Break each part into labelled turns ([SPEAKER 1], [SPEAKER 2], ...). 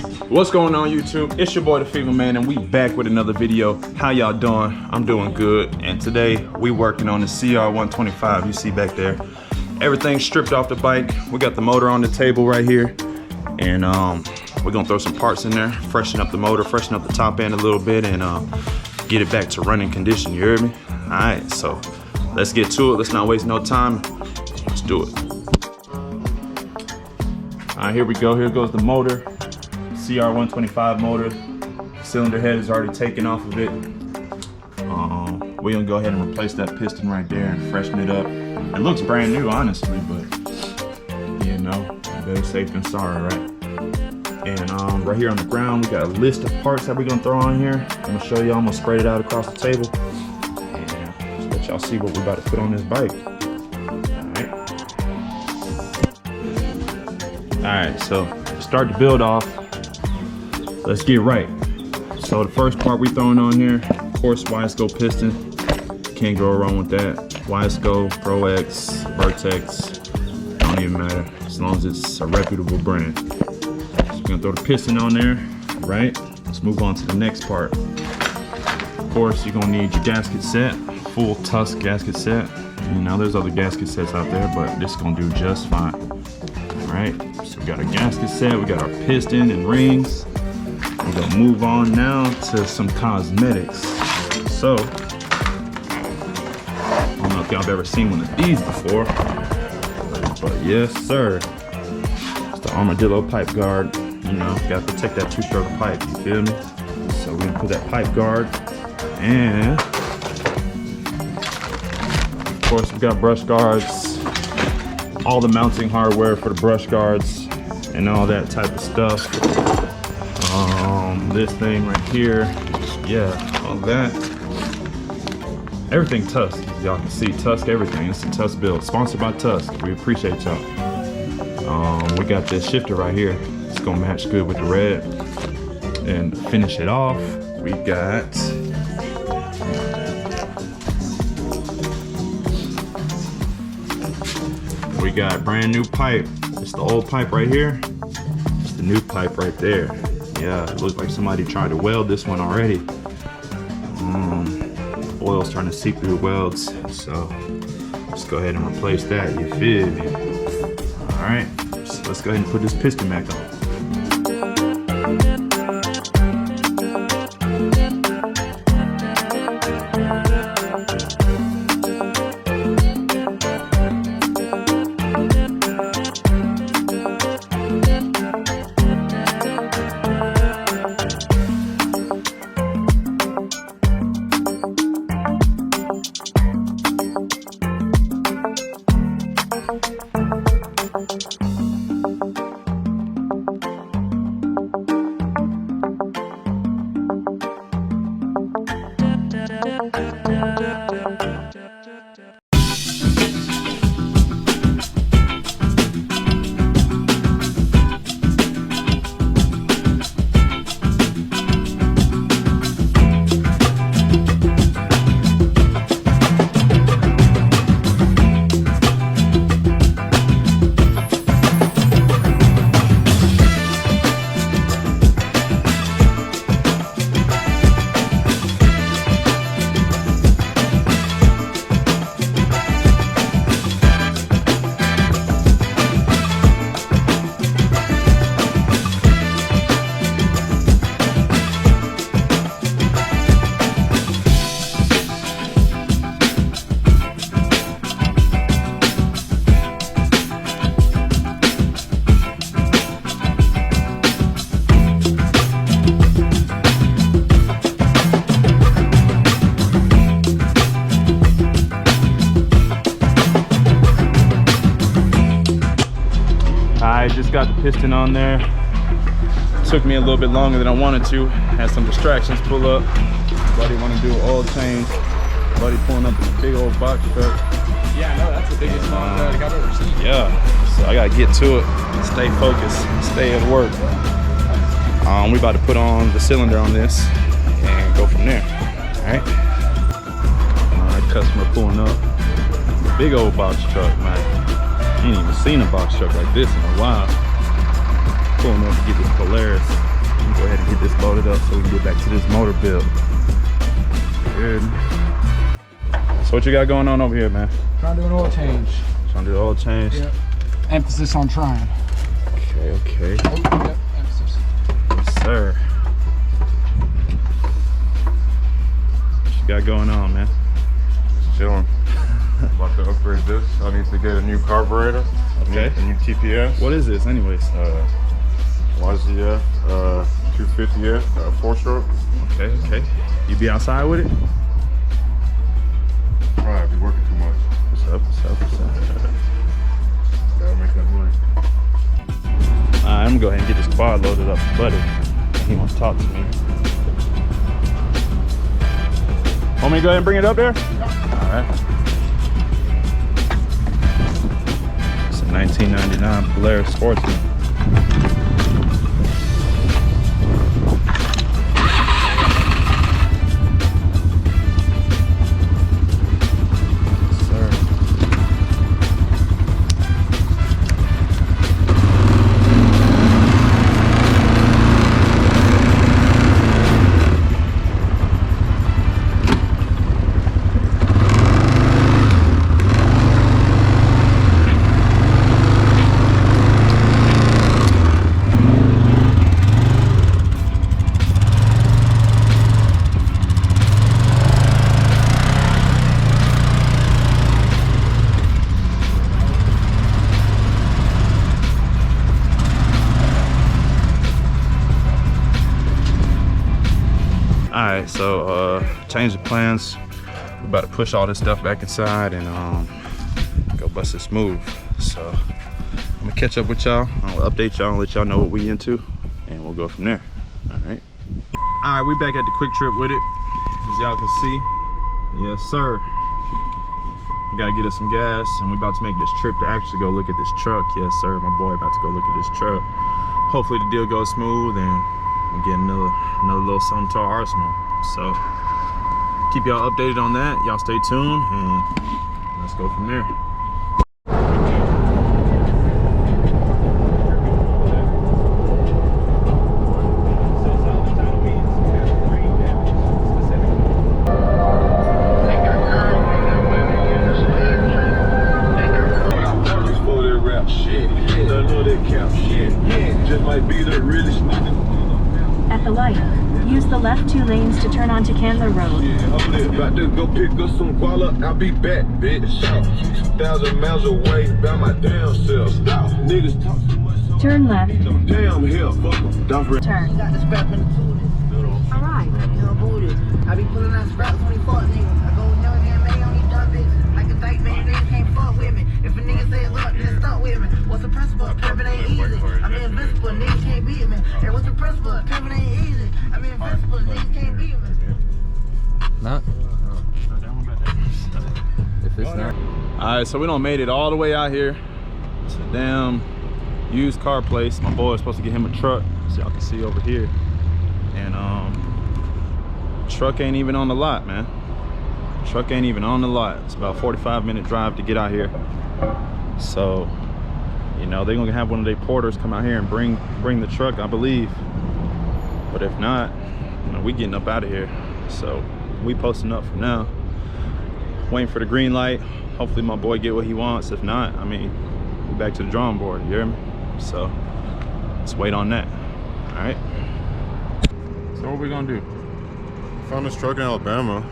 [SPEAKER 1] What's going on, YouTube? It's your boy the Fever Man, and we back with another video. How y'all doing? I'm doing good, and today we working on the CR125 you see back there. Everything's stripped off the bike. We got the motor on the table right here, and we're gonna throw some parts in there, freshen up the motor, freshen up the top end a little bit, and get it back to running condition. You heard me? All right, so let's get to it. Let's not waste no time. Let's do it. All right, here we go. Here goes the motor. CR125 motor. Cylinder head is already taken off of it. We're gonna go ahead and replace that piston right there and freshen it up. It looks brand new, honestly, but you know, better safe than sorry, right? And right here on the ground, we got a list of parts that we're gonna throw on here. I'm gonna show you. I'm gonna spread it out across the table and just let y'all see what we're about to put on this bike. All right, so to start the build off, let's get right. So the first part we throwing on here, of course, YSCO piston. Can't go wrong with that. YSCO, Pro X, Vertex, don't even matter, as long as it's a reputable brand. So we're gonna throw the piston on there, right? Let's move on to the next part. Of course, you're gonna need your gasket set, full Tusk gasket set. You know, there's other gasket sets out there, but this is gonna do just fine. All right, so we got our gasket set, we got our piston and rings. We're gonna move on now to some cosmetics. So, I don't know if y'all have ever seen one of these before, but yes, sir. It's the armadillo pipe guard. You know, gotta protect that two-stroke pipe, you feel me? So we're gonna put that pipe guard, and of course we got brush guards, all the mounting hardware for the brush guards, and all that type of stuff. This thing right here, yeah, all that. Everything Tusk, y'all can see Tusk everything. It's a Tusk build, sponsored by Tusk. We appreciate y'all. We got this shifter right here. It's gonna match good with the red. And to finish it off, we got brand new pipe. It's the old pipe right here. It's the new pipe right there. Yeah, it looks like somebody tried to weld this one already. Oil's trying to seep through the welds, so let's go ahead and replace that, you feel me? All right, so let's go ahead and put this piston back on. I just got the piston on there. Took me a little bit longer than I wanted to. Had some distractions pull up. Buddy want to do an oil change. Buddy pulling up this big old box truck.
[SPEAKER 2] Yeah, I know, that's the biggest one that I've ever seen.
[SPEAKER 1] Yeah, so I gotta get to it, stay focused, stay at work. We about to put on the cylinder on this and go from there. All right, customer pulling up. Big old box truck, man. Ain't even seen a box truck like this in a while. pulling up to get this Polaris. Let me go ahead and get this loaded up so we can get back to this motor build. Good. So what you got going on over here, man?
[SPEAKER 2] Trying to do an oil change.
[SPEAKER 1] Trying to do the oil change?
[SPEAKER 2] Yep. Emphasis on trying.
[SPEAKER 1] Okay, okay.
[SPEAKER 2] Oh, yep, emphasis.
[SPEAKER 1] Yes, sir. What you got going on, man?
[SPEAKER 3] Chilling. About to upgrade this. I need to get a new carburetor.
[SPEAKER 1] Okay.
[SPEAKER 3] A new TPS.
[SPEAKER 1] What is this, anyways?
[SPEAKER 3] YZF 250F 4-stroke.
[SPEAKER 1] Okay, okay. You be outside with it?
[SPEAKER 3] Right, be working too much.
[SPEAKER 1] What's up, what's up, what's up?
[SPEAKER 3] Gotta make that money.
[SPEAKER 1] Alright, I'm gonna go ahead and get this quad loaded up for Buddy. He wants to talk to me. Want me to go ahead and bring it up there? Alright. It's a 1999 Polaris Sportsman. Alright, so change the plans. We're about to push all this stuff back inside and go bust this move. So I'm gonna catch up with y'all. I'll update y'all and let y'all know what we into, and we'll go from there. Alright, we back at the quick trip with it, as y'all can see. Yes, sir. We gotta get us some gas, and we're about to make this trip to actually go look at this truck. Yes, sir. My boy about to go look at this truck. Hopefully the deal goes smooth and we get another little something to our arsenal. So keep y'all updated on that. Y'all stay tuned and let's go from there.
[SPEAKER 4] At the light, use the left 2 lanes to turn onto Candler Road.
[SPEAKER 5] About to go pick up some guala, I'll be back, bitch. 2,000 miles away, by my damn self. Stop, niggas talk too much.
[SPEAKER 4] Turn left.
[SPEAKER 5] Damn hell, fuck them.
[SPEAKER 4] Turn.
[SPEAKER 6] Got the strap in the
[SPEAKER 4] Alright.
[SPEAKER 6] I be pulling out straps when he fuck niggas. I go young and man on these dumb bitches. Like a dyke man, niggas can't fuck with me. If a nigga say it's up, then stuck with me. What's the principle? Pimpin' ain't easy. I'm invincible, niggas can't beat me. Hey, what's the principle? Pimpin' ain't easy. I'm invincible, niggas can't beat me.
[SPEAKER 2] Not. If it's not.
[SPEAKER 1] Alright, so we done made it all the way out here. It's a damn used car place. My boy is supposed to get him a truck, so y'all can see over here. And truck ain't even on the lot, man. Truck ain't even on the lot. It's about a 45-minute drive to get out here. So, you know, they're gonna have one of their porters come out here and bring the truck, I believe. But if not, you know, we getting up out of here. So we posting up for now. Waiting for the green light. Hopefully my boy get what he wants. If not, I mean, we back to the drawing board, you hear me? So let's wait on that. All right.
[SPEAKER 3] So what we gonna do? Found this truck in Alabama.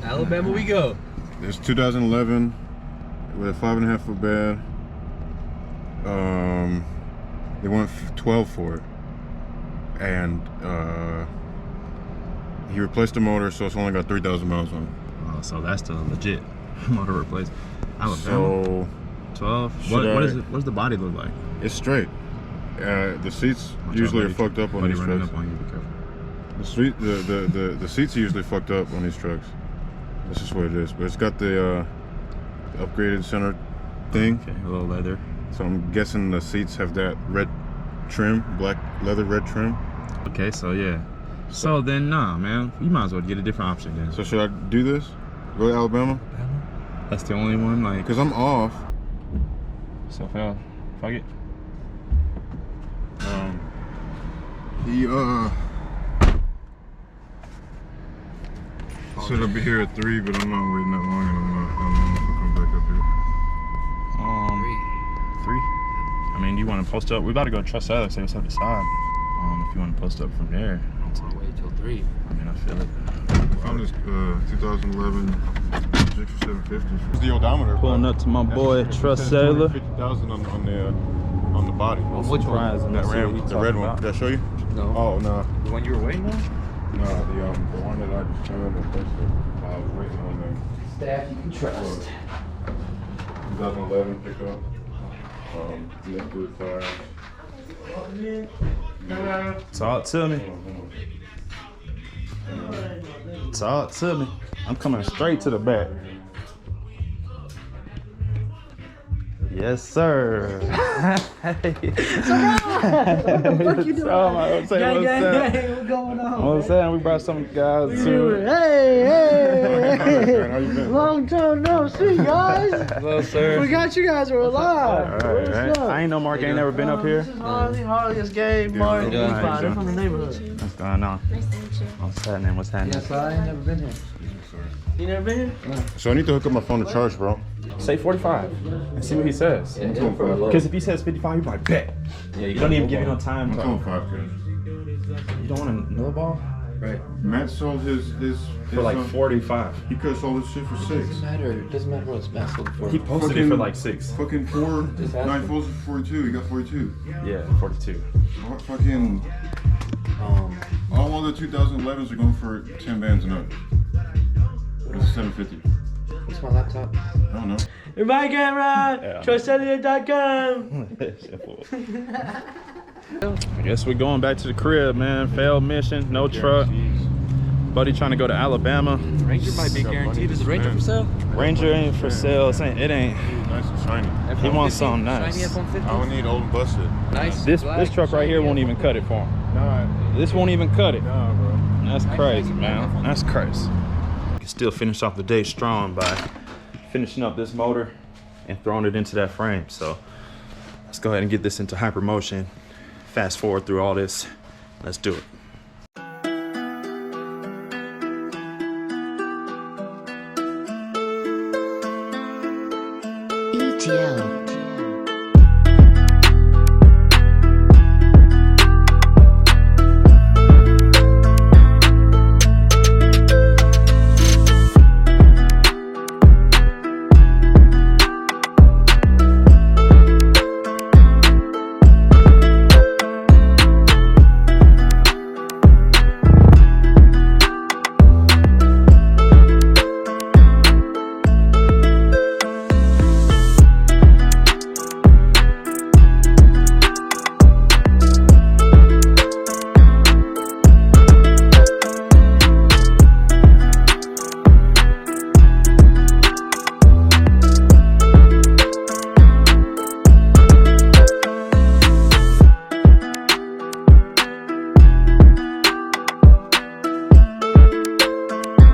[SPEAKER 2] Alabama we go.
[SPEAKER 3] It's 2011 with a 5.5 foot bed. They went 12 for it, and he replaced the motor, so it's only got 3,000 miles on it.
[SPEAKER 1] Oh, so that's the legit motor replace. Alabama.
[SPEAKER 3] So
[SPEAKER 1] 12. What is it? What does the body look like?
[SPEAKER 3] it's straight. The seats
[SPEAKER 1] Watch
[SPEAKER 3] usually
[SPEAKER 1] out,
[SPEAKER 3] are fucked up on
[SPEAKER 1] buddy
[SPEAKER 3] these
[SPEAKER 1] running
[SPEAKER 3] trucks.
[SPEAKER 1] up on you, be careful.
[SPEAKER 3] The seats are usually fucked up on these trucks. That's just what it is. But it's got the upgraded center thing.
[SPEAKER 1] Okay, a little leather.
[SPEAKER 3] So I'm guessing the seats have that red trim, black leather red trim.
[SPEAKER 1] Okay, so yeah. So then, nah, man, you might as well get a different option then.
[SPEAKER 3] So should I do this? Go to Alabama?
[SPEAKER 1] That's the only one, like.
[SPEAKER 3] Because I'm off.
[SPEAKER 1] So fuck it.
[SPEAKER 3] He said I'll be here at 3, but I'm not waiting that long, and I'm gonna come back up here.
[SPEAKER 1] 3. I mean, do you want to post up? We about to go to Trust Alex. Let's have to decide. If you want to post up from there.
[SPEAKER 2] I'll wait till 3.
[SPEAKER 1] I mean, I feel it.
[SPEAKER 3] I found this 2011 Gixxer 750. It's the odometer.
[SPEAKER 1] Pulling up to my boy Trust Sailor.
[SPEAKER 3] 50,000 on the body.
[SPEAKER 2] Which one?
[SPEAKER 3] That Ram, the red one. Did I show you?
[SPEAKER 2] No.
[SPEAKER 3] Oh no.
[SPEAKER 2] The one you were waiting on?
[SPEAKER 3] No, the one that I just turned and fixed it. I was waiting on the
[SPEAKER 2] Staff you can trust.
[SPEAKER 3] 2011 pickup. Liquid tires.
[SPEAKER 1] Talk to me. Talk to me. I'm coming straight to the back. Yes, sir.
[SPEAKER 6] What you doing?
[SPEAKER 1] What's
[SPEAKER 6] going on?
[SPEAKER 1] I'm saying we brought some guys too.
[SPEAKER 6] Hey,
[SPEAKER 3] How you been?
[SPEAKER 6] long time no see, guys.
[SPEAKER 1] Hello, sir.
[SPEAKER 6] Forgot you guys were alive.
[SPEAKER 1] All right. I ain't know Mark ain't never been up here.
[SPEAKER 6] This is Harley, it's Gabe, Martin,
[SPEAKER 1] Yeah,
[SPEAKER 6] Levi.
[SPEAKER 1] how you
[SPEAKER 6] They're from the neighborhood.
[SPEAKER 1] What's going on?
[SPEAKER 4] Nice to meet you.
[SPEAKER 1] What's happening? What's happening?
[SPEAKER 2] Yes, I ain't never been here.
[SPEAKER 6] You never been?
[SPEAKER 3] So I need to hook up my phone to charge, bro.
[SPEAKER 1] Say 45 and see what he says.
[SPEAKER 2] Yeah, for a low.
[SPEAKER 1] Because if he says 55, you're like, bet.
[SPEAKER 2] Yeah,
[SPEAKER 1] You don't even give you no time.
[SPEAKER 3] I'm
[SPEAKER 1] To,
[SPEAKER 3] telling 5K.
[SPEAKER 1] you don't want another ball?
[SPEAKER 2] Right.
[SPEAKER 3] Matt sold his
[SPEAKER 1] For like 45.
[SPEAKER 3] He could have sold his shit for 6.
[SPEAKER 2] Doesn't matter. It doesn't matter what it's max sold for.
[SPEAKER 1] He posted it for like 6.
[SPEAKER 3] Fucking 4.
[SPEAKER 2] Just
[SPEAKER 3] 9
[SPEAKER 2] asking.
[SPEAKER 3] folds for 42. He got 42.
[SPEAKER 1] Yeah, 42.
[SPEAKER 3] What fucking all other 2011s are going for 10 bands and up. It's 750.
[SPEAKER 2] What's my laptop?
[SPEAKER 3] I don't know.
[SPEAKER 6] Your my camera,
[SPEAKER 1] Yeah.
[SPEAKER 6] trustcellular.com.
[SPEAKER 1] I guess we're going back to the crib, man. Failed mission, no truck. Buddy trying to go to Alabama.
[SPEAKER 2] Ranger might be guaranteed. Is the Ranger for sale?
[SPEAKER 1] Ranger ain't for sale. It ain't.
[SPEAKER 3] Nice and shiny.
[SPEAKER 1] He wants something nice.
[SPEAKER 2] Shiny F-150.
[SPEAKER 3] I would need old and busted.
[SPEAKER 2] Nice.
[SPEAKER 1] This truck right here won't even cut it for him.
[SPEAKER 3] Nah,
[SPEAKER 1] This won't even cut it.
[SPEAKER 3] nah, bro.
[SPEAKER 1] That's crazy, man. That's crazy. You can still finish off the day strong by finishing up this motor and throwing it into that frame. So let's go ahead and get this into hypermotion. Fast forward through all this. Let's do it.
[SPEAKER 7] ETL.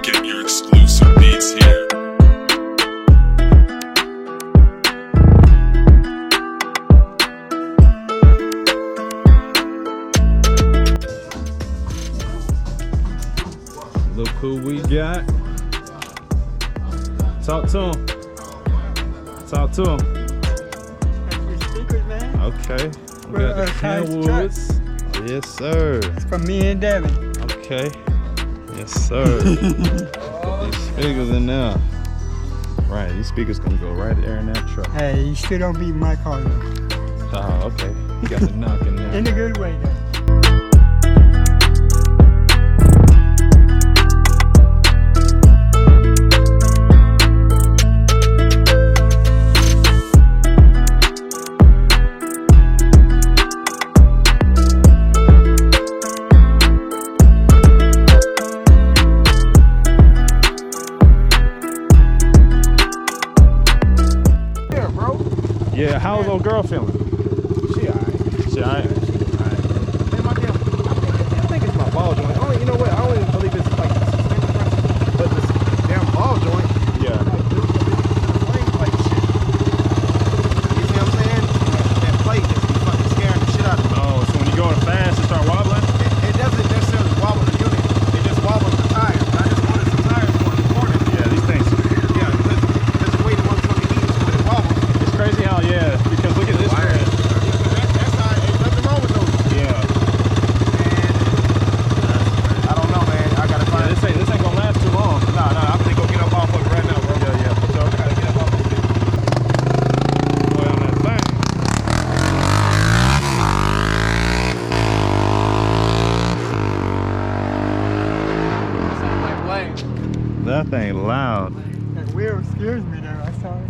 [SPEAKER 8] Get your exclusive beats here.
[SPEAKER 1] Look who we got. Talk to him. Talk to him.
[SPEAKER 6] Stickers, man.
[SPEAKER 1] Okay. We got the Kenwoods. Yes, sir.
[SPEAKER 6] From me and Devin.
[SPEAKER 1] Okay. Yes, sir. These speakers in there. Right, these speakers gonna go right there in that truck.
[SPEAKER 6] Hey, you still don't beat my car though.
[SPEAKER 1] Oh, okay. You got the knock in there.
[SPEAKER 6] In a good way though.
[SPEAKER 1] Yeah, how's old girl feeling?
[SPEAKER 2] She alright.
[SPEAKER 1] She alright?
[SPEAKER 2] Man, my damn, I think it's my ball joint. You know what? I don't even believe it's like but this damn ball joint.
[SPEAKER 1] Yeah.
[SPEAKER 2] Like shit. You see what I'm saying? That plate just be fucking scaring the shit out of me.
[SPEAKER 1] Oh, so when you going fast, it start wobbling? That thing loud.
[SPEAKER 2] That wheel scares me though, I saw it.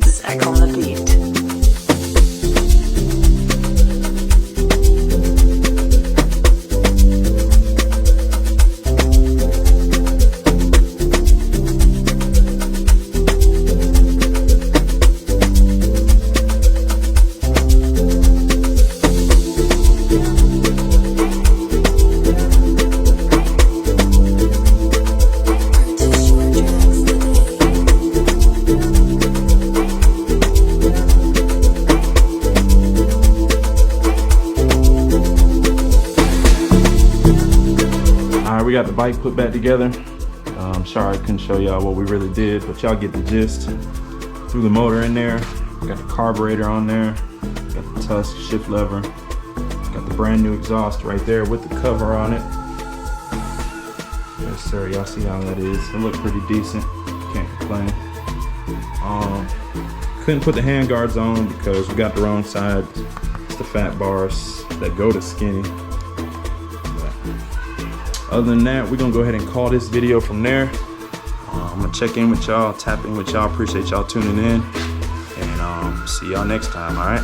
[SPEAKER 7] Zach on the beat.
[SPEAKER 1] We got the bike put back together. I'm sorry I couldn't show y'all what we really did, but y'all get the gist. Threw the motor in there, got the carburetor on there, got the tusk shift lever, got the brand new exhaust right there with the cover on it. Yes sir, y'all see how that is. It looked pretty decent, can't complain. Couldn't put the hand guards on because we got the wrong side. It's the fat bars that go to skinny. Other than that, we're gonna go ahead and call this video from there. I'm gonna check in with y'all, tap in with y'all. Appreciate y'all tuning in, and see y'all next time. All right.